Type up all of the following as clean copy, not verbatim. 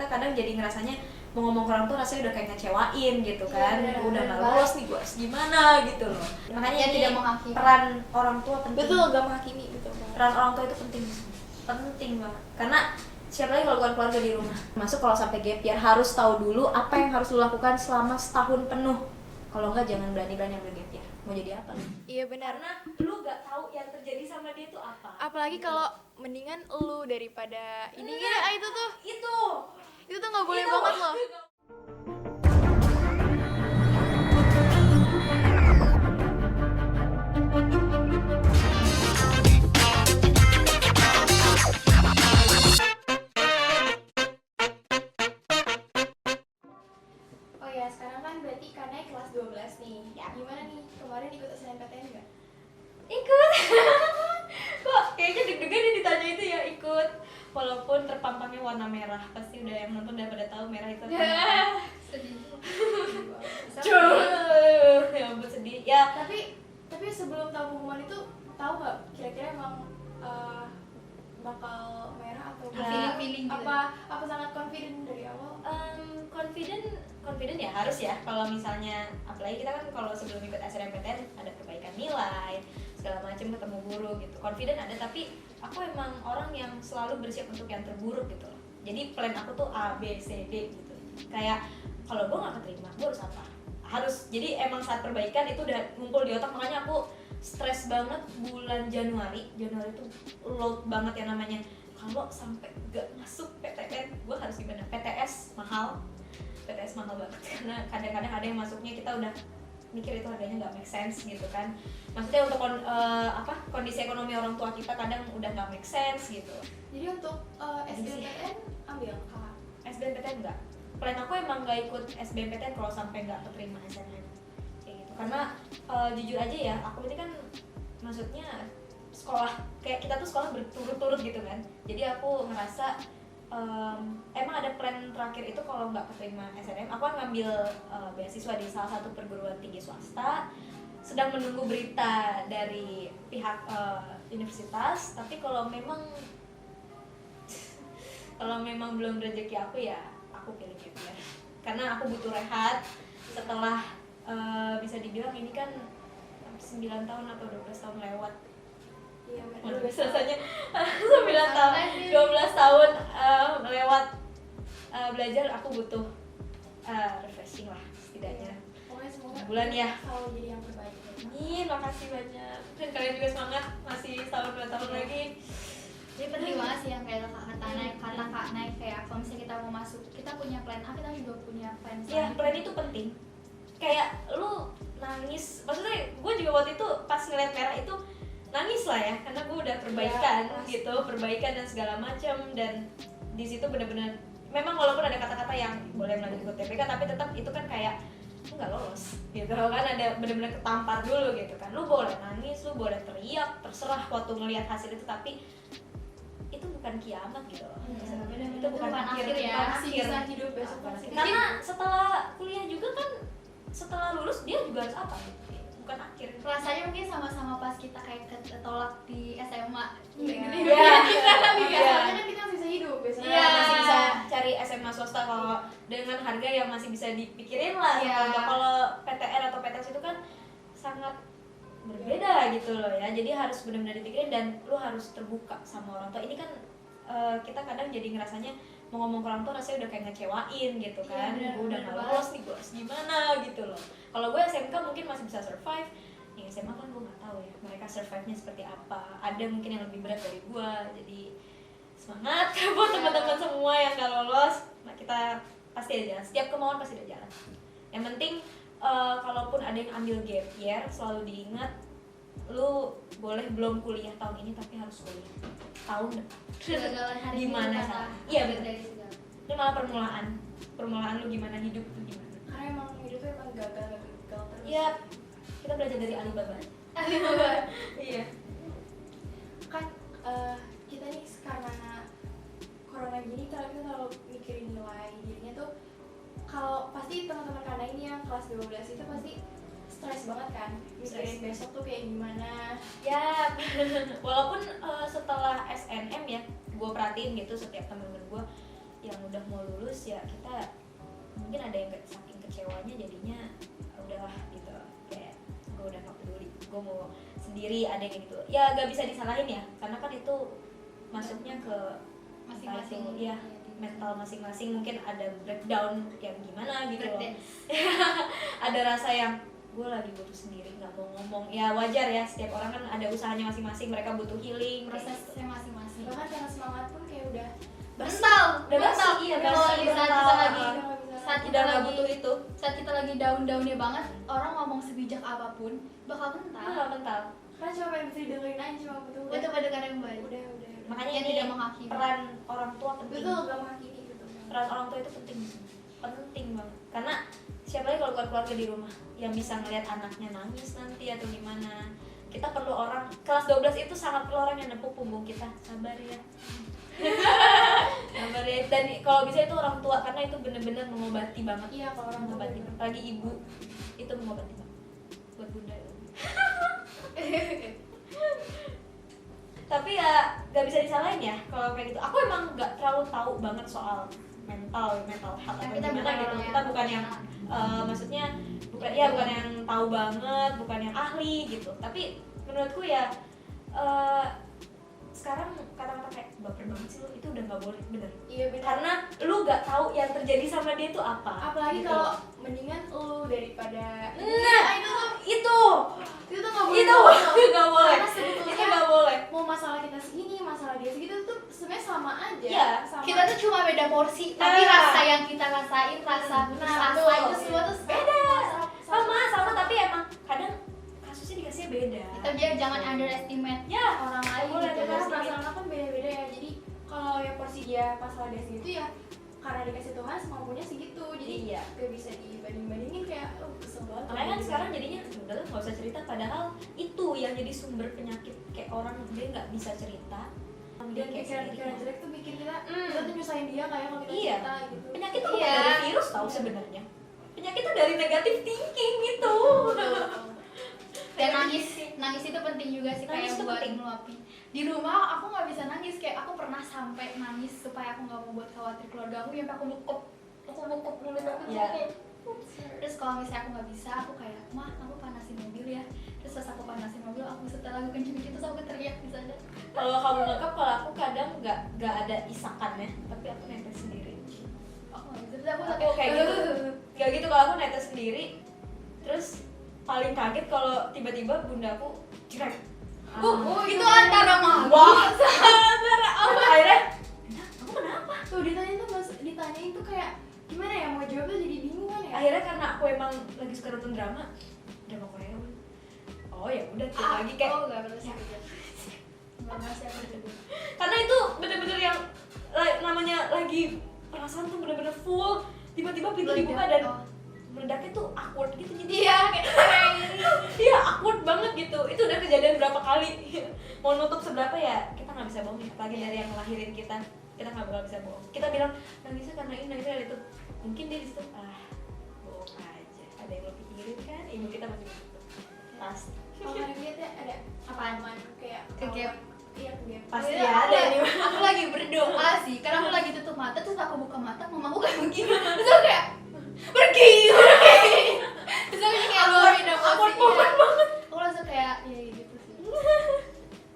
kita kadang jadi ngerasanya mau ngomong ke orang tua rasanya udah kayak ngecewain gitu kan. Udah nggak lolos nih, gue harus gimana gitu loh. Makanya Ya, ini tidak menghakimi. peran orang tua penting. Betul, gak menghakimi, betul banget. Peran orang tua itu penting banget, karena siapa lagi kalau bukan keluarga di rumah. Masuk kalau sampai gap year harus tahu dulu apa yang harus lu lakukan selama setahun penuh. Kalau enggak jangan berani-berani ambil gap year. Mau jadi apa? Iya benar. Karena lu gak tahu yang terjadi sama dia itu apa. Apalagi kalau mendingan lu daripada ini ya, itu tuh nggak boleh Itu. banget loh. Oh ya, sekarang kan berarti Kanai kelas 12 nih. Ya. Gimana nih? Kemarin ikut SNMPTN nggak? Ikut. Kok kayaknya deg-degan nih ditanya itu ya, ikut. Walaupun terpampangnya warna merah, pasti udah yang nonton udah pada tahu merah itu apa. Sedih. Ya ampun sedih. Ya, Tapi sebelum tahu pengumuman itu tahu nggak kira-kira emang bakal merah atau Feeling-feeling gitu. apa sangat confident dari awal? confident ya harus ya. Kalau misalnya apalagi kita kan kalau sebelum ikut SNMPTN ada perbaikan nilai segala macam, ketemu guru gitu, confident ada. Tapi aku emang orang yang selalu bersiap untuk yang terburuk gitu loh. Jadi plan aku tuh A, B, C, D gitu. Kayak kalau gue nggak keterima, gue harus apa? Jadi emang saat perbaikan itu udah ngumpul di otak. Makanya aku stres banget bulan Januari tuh load banget ya namanya. Kalau sampai gak masuk PTN, gue harus gimana? PTS mahal banget karena kadang-kadang ada yang masuknya kita udah mikir itu harganya nggak make sense gitu kan. Maksudnya untuk kondisi ekonomi orang tua kita kadang udah nggak make sense gitu. Jadi untuk SBMPTN ambil kakak? SBMPTN enggak. Plan aku emang nggak ikut SBMPTN kalau sampai nggak keterima SNM kayak gitu. Karena jujur aja ya, aku ini kan maksudnya sekolah kayak kita tuh sekolah berturut-turut gitu kan. Jadi aku ngerasa emang ada plan terakhir itu kalau nggak keterima SNM, aku akan ngambil beasiswa di salah satu perguruan tinggi swasta. Sedang menunggu berita dari pihak universitas. Tapi kalau memang belum rezeki aku ya aku pilih gap year. Karena aku butuh rehat setelah bisa dibilang ini kan 9 tahun atau 12 tahun lewat. Iya, Biasanya 9 tahun, 12 tahun lewat belajar. Aku butuh refreshing lah setidaknya. Pokoknya semoga Bulan ya. selalu jadi yang terbaik. Amin, makasih banyak. Dan kalian juga semangat, masih setahun 2 tahun lagi. Jadi penting banget sih yang kayak kata Kak Naik kayak kalau misalnya kita mau masuk, kita punya plan A, kita juga punya plan C. Iya, plan itu penting. Kayak lu nangis, maksudnya gue juga waktu itu pas ngeliat merah itu nangis lah ya, karena gue udah perbaikan gitu, perbaikan dan segala macam. Dan di situ benar-benar memang walaupun ada kata-kata yang boleh melanjut ikut TPK, tapi tetap itu kan kayak nggak lolos gitu kan, ada benar-benar ketampar dulu gitu kan. Lu boleh nangis, lu boleh teriak, terserah waktu ngelihat hasil itu, tapi itu bukan kiamat gitu loh. Itu bukan akhir ya, masih bisa hidup besok. Karena setelah kuliah juga kan, setelah lulus dia juga harus apa gitu, bukan akhir. Rasanya mungkin sama-sama pas kita kayak ketolak di SMA. Iya. Soalnya kan kita masih bisa hidup besok. Iya, masih bisa cari SMA swasta kalau dengan harga yang masih bisa dipikirin lah. Iya. Kalau PTN atau PTS itu kan sangat berbeda gitu loh ya. Jadi harus benar-benar dipikirin dan lu harus terbuka sama orang tua. Ini kan kita kadang jadi ngerasanya mau ngomong ke orang tua rasanya udah kayak ngecewain gitu kan. Gue udah nggak lolos nih, gue harus gimana gitu loh. Kalau gue SMK mungkin masih bisa survive. Yang SMA kan gue nggak tahu ya mereka survive-nya seperti apa. Ada mungkin yang lebih berat dari gue. Jadi semangat buat teman-teman semua yang nggak lolos. Nah, kita pasti ada jalan. Setiap kemauan pasti ada jalan. Yang penting kalaupun ada yang ambil gap year, selalu diingat lu boleh belum kuliah tahun ini tapi harus kuliah tahun depan. Gimana sana? Iya benar. Ini malah permulaan lu gimana hidup tuh gimana? Karena emang hidup tuh emang gagal terus. Iya, kita belajar dari Alibaba. Iya. Kan kita nih karena corona gini kita selalu mikirin nilai, jadinya tuh kalau pasti teman-teman Kana ini yang kelas 12 itu pasti stres banget kan, mikirin besok tuh kayak gimana. Ya, walaupun setelah SNM ya, gue perhatiin gitu setiap temen-temen gue yang udah mau lulus ya kita mungkin ada yang saking kecewanya jadinya udahlah gitu, kayak gue udah gak peduli, gue mau sendiri, ada yang gitu ya, gak bisa disalahin ya karena kan itu masuknya ke masing-masing ya mental masing-masing, mungkin ada breakdown yang gimana gitu loh. Ada rasa yang gue lagi butuh sendiri, nggak mau ngomong, ya wajar ya, setiap orang kan ada usahanya masing-masing, mereka butuh healing, prosesnya masing-masing. Bahkan cara semangat pun kayak udah Mental, udah mental. basi, iya Kalau basi, di saat mental. kita lagi udah nggak bisa. saat kita udah nggak lagi butuh itu, saat kita lagi down-downnya banget, orang ngomong sebijak apapun bakal mental. mental. Karena cuma pengen bisa didengerin aja, cuma butuh Itu pendengar yang baik. udah Makanya Yang ini tidak menghakimi. peran orang tua penting. betul, gak menghakimi gitu. Peran orang tua itu penting banget, karena siapa lagi kalau bukan keluarga di rumah yang bisa ngelihat anaknya nangis nanti atau gimana. Kita perlu orang, kelas 12 itu sangat perlu orang yang nepuk punggung kita, sabar ya. Sabar ya, dan kalau bisa itu orang tua, karena itu bener-bener mengobati banget. Iya, kalau orang tua Mengobati, bener. apalagi ibu itu mengobati banget buat bunda itu. Tapi ya gak bisa disalahin ya kalau kayak gitu. Aku emang gak terlalu tahu banget soal mental health atau Kita gimana bukan gitu. orang Kita yang bukan yang maksudnya bukan yang tahu banget, bukan yang ahli gitu. Tapi menurutku ya sekarang kata-kata kayak baper banget sih lu, itu udah nggak boleh, bener. Iya benar. Karena lu nggak tahu yang terjadi sama dia itu apa. Apalagi gitu. kalau mendingan lu daripada Nah, itu itu tuh nggak boleh. nggak boleh. Karena Itu sebetulnya nggak boleh. mau masalah kita segini, masalah dia segitu tuh sebenarnya sama aja. Iya, sama. Kita tuh cuma beda porsi, tapi Nah. rasa yang kita rasain, rasa betul. itu semua tuh Beda. Sama, tapi emang kadang kasusnya dikasihnya beda. Kita dia jangan underestimate Ya, orang lain boleh, gitu. boleh. Karena perasaan orang kan beda-beda ya. Jadi kalau ya porsi dia masalah dia segitu ya karena dikasih Tuhan semampunya segitu. Jadi Iya. gak bisa dibanding-bandingin, kayak kesel banget. makanya kan sekarang jadinya udah lah nggak usah cerita, padahal itu yang jadi sumber penyakit, kayak orang dia nggak bisa cerita, dia dan kayak pikiran-pikiran sendiri. jelek tuh bikin kita tuh nyusahin dia kayak kalau kita Iya. cerita gitu. Penyakit itu bukan Iya. dari virus tahu sebenarnya, penyakit itu dari negatif thinking gitu. dan nangis itu penting juga sih, Nangis kayak itu buat penting. ngeluapin. Di rumah aku nggak bisa nangis, kayak aku pernah sampai nangis supaya aku nggak mau buat khawatir keluarga aku, sampai aku nukuk mulut aku tuh Iya. kayak. Terus kalau misalnya aku nggak bisa, aku kayak mah aku panasin mobil ya. Terus pas aku panasin mobil, aku setel lagu kenceng-kenceng terus aku teriak di sana. Kalau kamu ngekep, kalau aku kadang nggak ada isakannya, tapi aku netes sendiri. Aku nggak bisa, terus aku Aku kayak gitu, nggak gitu kalau aku netes sendiri. Terus paling kaget kalau tiba-tiba bundaku jerak. itu antara mah. Wah, akhirnya aku kenapa? Tuh ditanyain tuh kayak gimana ya, mau jawab tuh jadi bingung kan ya. Akhirnya karena aku emang lagi suka nonton drama Korea. Oh ya udah tuh lagi kayak Oh nggak pernah sih nggak pernah sih aku juga. karena itu bener-bener yang namanya lagi perasaan tuh bener-bener full, tiba-tiba pintu dibuka dan Oh. meledaknya tuh awkward gitu, jadi Iya, kayak iya awkward banget gitu. Itu udah kejadian berapa kali. Mau nutup seberapa ya kita nggak bisa bohong, apalagi dari yang ngelahirin kita nggak bakal bisa bohong. Kita bilang nangisnya karena ini, nangisnya karena itu, mungkin dia di situ bohong aja, ada yang lo pikirin kan, ibu kita masih begitu pasti. Kalau kalian lihat ya ada Apaan? kayak Ke gap. Iya, ke gap. Pasti Iya, ada aku- nih. Aku lagi berdoa sih, karena aku lagi tutup mata terus aku buka mata, mamaku kayak begini, terus aku kayak pergi. Terus aku kayak luarin awkward emosi. banget banget. Aku langsung kayak ya gitu sih.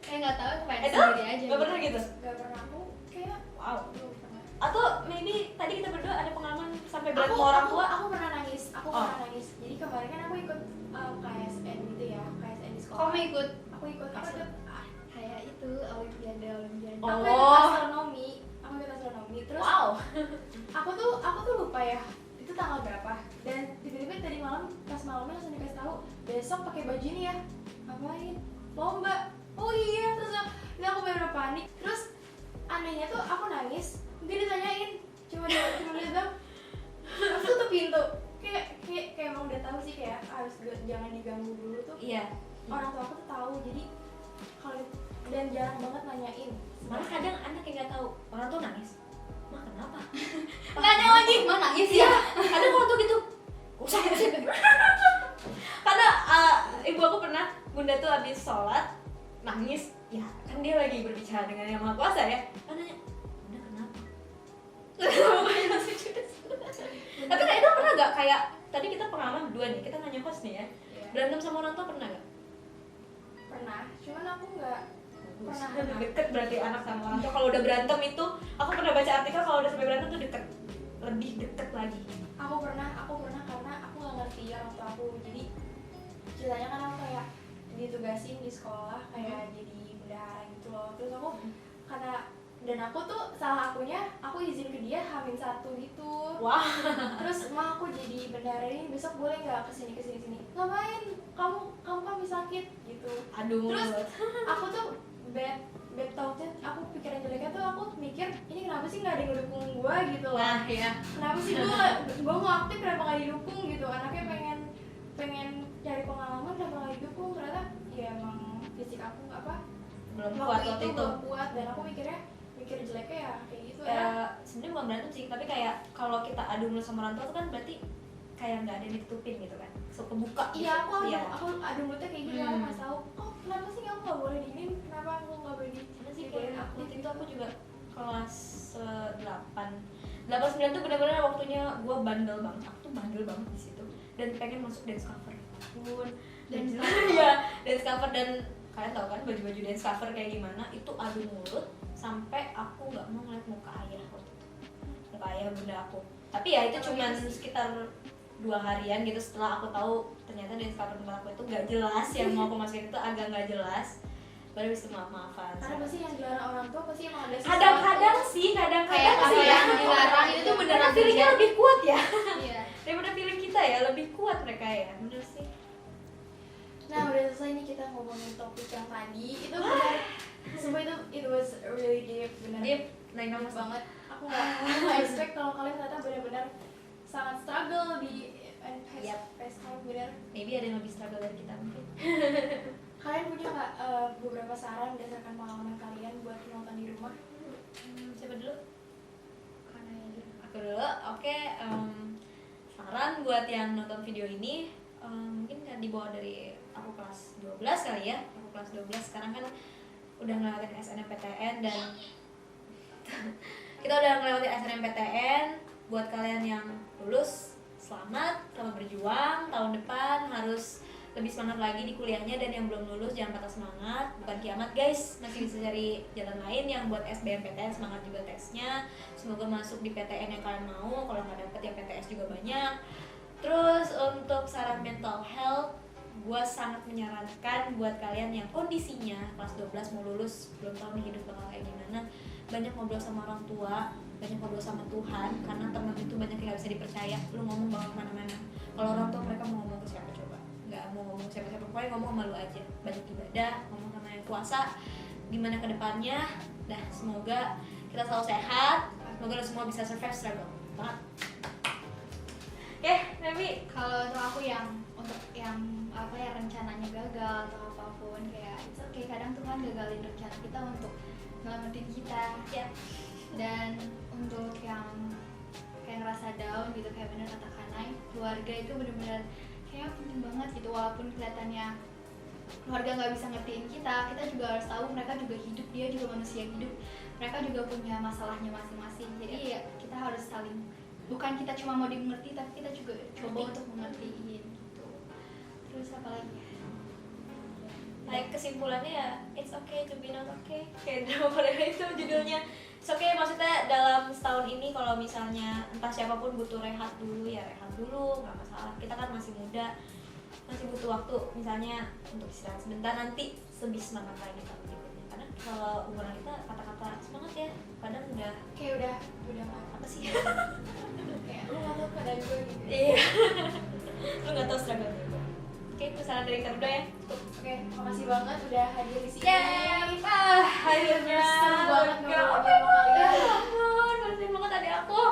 Kayak nggak tahu, aku pengen Itu sendiri aja. nggak pernah gitu. Gak pernah, aku kayak Wow. belum pernah. Atau maybe tadi kita berdua ada pengalaman sampai berantem sama orang tua. Aku pernah nangis. Aku Oh. pernah nangis. Jadi kemarin kan aku ikut KSN gitu ya, KSN di sekolah. Kamu ikut Aku ikut kayak itu olimpiade. Oh. Aku ikut astronomi. Terus Wow. aku tuh lupa ya itu tanggal berapa, dan tiba-tiba tadi malam pas malamnya langsung dikasih tahu besok pakai baju ini ya, ngapain, lomba. Oh iya, terus aku bener-bener panik. Terus anehnya tuh aku nangis, mungkin ditanyain cuma lihat dong, aku tutup pintu kayak emang udah tahu sih kayak harus jangan diganggu dulu tuh. Iya. Orang tua aku tuh tahu, jadi kalau dan jarang banget nanyain. Malah kadang anak yang nggak tahu orang tuh nangis. Mah kenapa? Nanya lagi, mau nangis Iya. ya? Kadang orang tuh gitu. Usah. Karena ibu aku pernah, bunda tuh habis sholat nangis. Ya kan dia lagi berbicara dengan yang maha kuasa ya. Kan nanya, bunda kenapa? Mukanya langsung judes. Tapi kayak itu pernah gak kayak tadi kita pengalaman berdua nih, kita nanya host nih ya, Iya. berantem sama orang tua pernah gak? Pernah, cuman aku nggak pernah. Deket berarti anak sama orang tua. Kalau udah berantem itu, aku pernah baca artikel kalau udah sampai berantem tuh deket, lebih deket lagi. Aku pernah karena aku nggak ngerti orang tua aku. Jadi ceritanya kan aku kayak ditugasin di sekolah kayak jadi bendahara gitu loh. Terus aku karena dan aku tuh salah akunya aku izin ke dia H-1 gitu. Wah. Terus mah aku jadi bendahara ini besok boleh nggak kesini. Ngapain? Kamu kan bisa sakit gitu. Aduh. Terus aku tuh bad thought-nya, aku pikiran jeleknya tuh aku mikir ini kenapa sih nggak ada yang ngedukung gue gitu loh. Nah ya. Kenapa sih gue nggak aktif, kenapa nggak didukung gitu. Anaknya pengen cari pengalaman, kenapa nggak didukung. Ternyata ya emang fisik aku nggak apa Belum kuat waktu itu. belum kuat. Dan aku mikir jeleknya ya kayak gitu ya. Sebenarnya bukan berantem sih, tapi kayak kalau kita adu mulut sama orang tua tuh kan berarti kayak nggak ada yang ditutupin gitu kan, so kebuka. Iya, Iya. aku adu mulutnya kayak gitu. Aku nggak tahu oh kenapa sih kamu nggak boleh diinin, kenapa aku nggak boleh Karena sih dibolehin kayak aku. waktu itu aku juga kelas 8 9 tuh benar-benar waktunya gue bandel banget, aku tuh bandel banget di situ dan pengen masuk dance cover pun Dance iya dance cover. Dan kalian tahu kan baju-baju dance cover kayak gimana, itu adu mulut sampai aku nggak mau ngeliat muka ayah waktu itu, muka ayah bunda aku. Tapi ya itu cuman sekitar 2 harian gitu setelah aku tahu ternyata dance cover tempat aku itu nggak jelas, yang mau aku masukin itu agak nggak jelas, baru bisa maaf-maafan. Karena pasti yang dilarang orang tua pasti emang ada Kadang-kadang sih Kayak sih apa yang dilarang itu tuh beneran karena feelingnya terjadi. lebih kuat ya Iya. daripada feeling kita ya, lebih kuat mereka ya, bener sih. Nah udah selesai nih kita ngomongin topik yang tadi. Itu benar, semua itu it was really deep, benar Deep, naik nomor deep banget. Aku nggak expect kalau kalian ternyata benar-benar sangat struggle di past time, benar. Maybe ada yang lebih struggle dari kita mungkin. Kalian punya nggak beberapa saran berdasarkan pengalaman kalian buat penonton di rumah? Siapa dulu? Karena ya gitu. Aku dulu. Oke, saran buat yang nonton video ini, mungkin kan dibawa dari aku kelas 12 kali ya. Aku kelas 12 sekarang kan udah ngelewatin SNMPTN dan kita udah ngelewatin SNMPTN. Buat kalian yang lulus, selamat berjuang. Tahun depan harus lebih semangat lagi di kuliahnya, dan yang belum lulus jangan patah semangat, bukan kiamat guys, masih bisa cari jalan lain. Yang buat SBMPTN semangat juga tesnya, semoga masuk di PTN yang kalian mau, kalau nggak dapet ya PTS juga banyak. Terus untuk saran mental health, gue sangat menyarankan buat kalian yang kondisinya kelas 12 mau lulus, belum tahu nih hidup bakal kayak gimana, banyak ngobrol sama orang tua, banyak ngobrol sama Tuhan, karena teman itu banyak yang gak bisa dipercaya. Lu ngomong bakal kemana-mana. Kalau orang tua mereka mau ngomong ke siapa coba? Gak mau ngomong ke siapa-siapa, pokoknya ngomong sama lu aja. Banyak ibadah, ngomong sama yang kuasa gimana ke depannya. Dah, semoga kita selalu sehat, semoga lu semua bisa survive struggle banget. Oke, Nabi. Kalau untuk aku yang untuk yang apa ya rencananya gagal atau apapun, kayak it's okay, kadang Tuhan gagalin rencana kita untuk nyelamatin kita. Ya. Dan untuk yang kayak ngerasa down gitu, kayak bener kata Kanai, keluarga itu bener-bener kayak penting banget gitu. Walaupun kelihatannya keluarga nggak bisa ngertiin kita juga harus tahu mereka juga hidup, dia juga manusia hidup, mereka juga punya masalahnya masing-masing. Jadi ya kita harus saling, bukan kita cuma mau dimengerti, tapi kita juga coba untuk mengertiin gitu. Terus apa lagi? Like kesimpulannya ya, it's okay to be not okay. Kayak drama Korea itu judulnya. It's okay, maksudnya dalam setahun ini kalau misalnya entah siapapun butuh rehat dulu, ya rehat dulu, nggak masalah. Kita kan masih muda, masih butuh waktu misalnya untuk istirahat sebentar, nanti lebih semangat lagi tahun berikutnya. Karena kalau umuran kita kata-kata semangat ya, kadang udah Kayak udah apa sih? kayak lu nggak tahu keadaan gue gitu. Iya. Lu nggak tahu struggle-nya gue. Oke, itu saran dari kita berdua ya. Oke, makasih banget udah hadir di sini. Yeay, akhirnya Seru banget lega. ngobrol sama kalian. Ya ampun, makasih banget adik aku.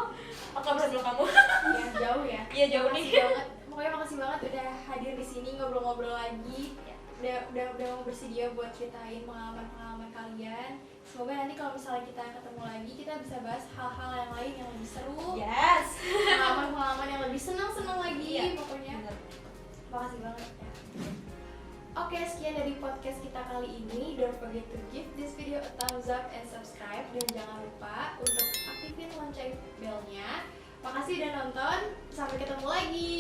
Aku gak bisa belum kamu. Ya, jauh ya. Iya, jauh nih. Makasih banget. Pokoknya makasih banget udah hadir di sini ngobrol-ngobrol lagi. Udah mau bersedia buat ceritain pengalaman-pengalaman kalian. Semoga nanti kalau misalnya kita ketemu lagi, kita bisa bahas hal-hal yang lain yang lebih seru. Yes. Pengalaman-pengalaman yang lebih senang-senang lagi. Iya, Pokoknya bener. makasih banget ya. Oke. Oke, sekian dari podcast kita kali ini. Don't forget to give this video a thumbs up and subscribe. Dan jangan lupa untuk aktifin lonceng belnya. Makasih udah nonton. Sampai ketemu lagi.